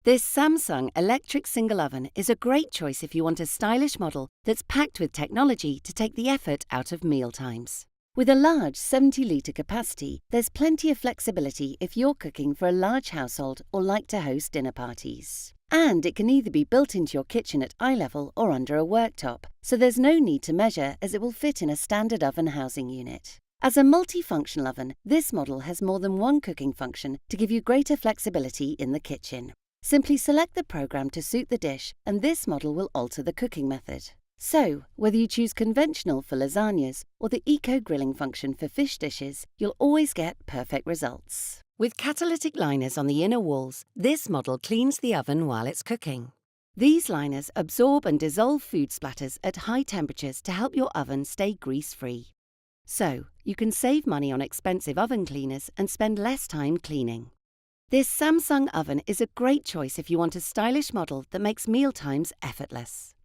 This Samsung electric single oven is a great choice if you want a stylish model that's packed with technology to take the effort out of mealtimes. With a large 70-litre capacity, there's plenty of flexibility if you're cooking for a large household or like to host dinner parties. And it can either be built into your kitchen at eye level or under a worktop, so there's no need to measure as it will fit in a standard oven housing unit. As a multifunctional oven, this model has more than one cooking function to give you greater flexibility in the kitchen. Simply select the program to suit the dish, and this model will alter the cooking method. So, whether you choose conventional for lasagnas or the eco-grilling function for fish dishes, you'll always get perfect results. With catalytic liners on the inner walls, this model cleans the oven while it's cooking. These liners absorb and dissolve food splatters at high temperatures to help your oven stay grease-free. So, you can save money on expensive oven cleaners and spend less time cleaning. This Samsung oven is a great choice if you want a stylish model that makes mealtimes effortless.